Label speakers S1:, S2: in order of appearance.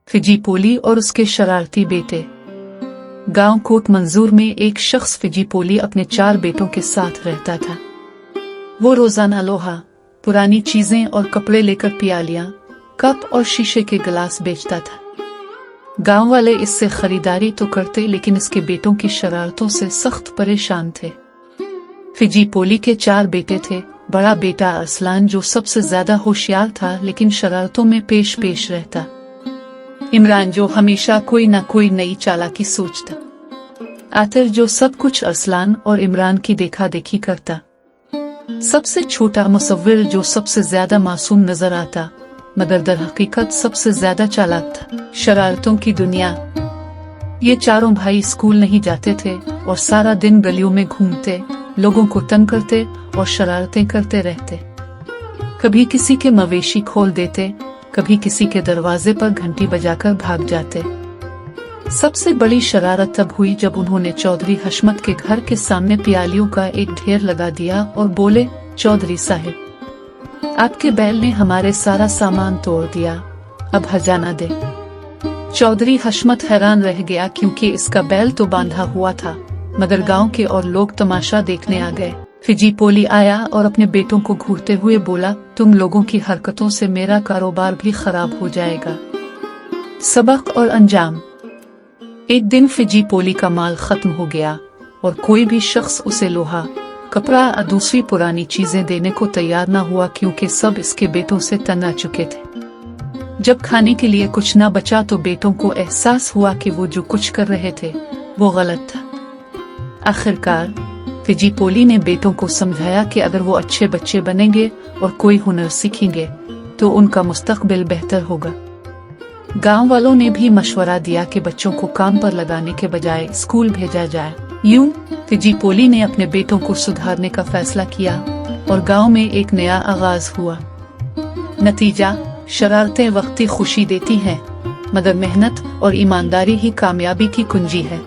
S1: फिजीपोली और उसके शरारती बेटे। गांव कोट मंजूर में एक शख्स फिजीपोली अपने 4 बेटों के साथ रहता था। वो रोजाना लोहा, पुरानी चीजें और कपड़े लेकर पियालियां, कप और शीशे के गिलास बेचता था। गांव वाले इससे खरीदारी तो करते, लेकिन इसके बेटों की शरारतों से सख्त परेशान थे। फिजीपोली के 4 बेटे थे। बड़ा बेटा अरसलान जो सबसे ज्यादा होशियार था लेकिन शरारतों में पेश रहता। इमरान जो हमेशा कोई ना कोई नई चालाकी सोचता। आतिर जो सब कुछ अरसलान और इमरान की देखा देखी करता। सबसे छोटा मुसव्विर जो सबसे ज्यादा मासूम नजर आता मगर दर हकीकत सबसे ज्यादा चालाक था। शरारतों की दुनिया। ये चारों भाई स्कूल नहीं जाते थे और सारा दिन गलियों में घूमते, लोगों को तंग करते और शरारतें करते रहते। कभी किसी के मवेशी खोल देते, कभी किसी के दरवाजे पर घंटी बजाकर भाग जाते। सबसे बड़ी शरारत तब हुई जब उन्होंने चौधरी हशमत के घर के सामने प्यालियों का एक ढेर लगा दिया और बोले, चौधरी साहिब, आपके बैल ने हमारे सारा सामान तोड़ दिया, अब हजाना दे। चौधरी हशमत हैरान रह गया क्योंकि इसका बैल तो बांधा हुआ था, मगर गांव के और लोग तमाशा देखने आ गए। फिजीपोली आया और अपने बेटों को घूरते हुए बोला, तुम लोगों की हरकतों से मेरा कारोबार भी खराब हो जाएगा। सबक और अंजाम। एक दिन फिजीपोली का माल खत्म हो गया और कोई भी शख्स उसे लोहा, कपड़ा और दूसरी पुरानी चीजें देने को तैयार न हुआ क्योंकि सब इसके बेटों से तंग आ चुके थे। जब खाने के लिए कुछ न बचा तो बेटों को एहसास हुआ कि वो जो कुछ कर रहे थे वो गलत था। आखिरकार फिजीपोली ने बेटों को समझाया कि अगर वो अच्छे बच्चे बनेंगे और कोई हुनर सीखेंगे तो उनका मुस्तकबिल बेहतर होगा। गांव वालों ने भी मशवरा दिया कि बच्चों को काम पर लगाने के बजाय स्कूल भेजा जाए। यूं फिजीपोली ने अपने बेटों को सुधारने का फैसला किया और गांव में एक नया आगाज हुआ। नतीजा, शरारतें वक्ती खुशी देती हैं, मगर मेहनत और ईमानदारी ही कामयाबी की कुंजी है।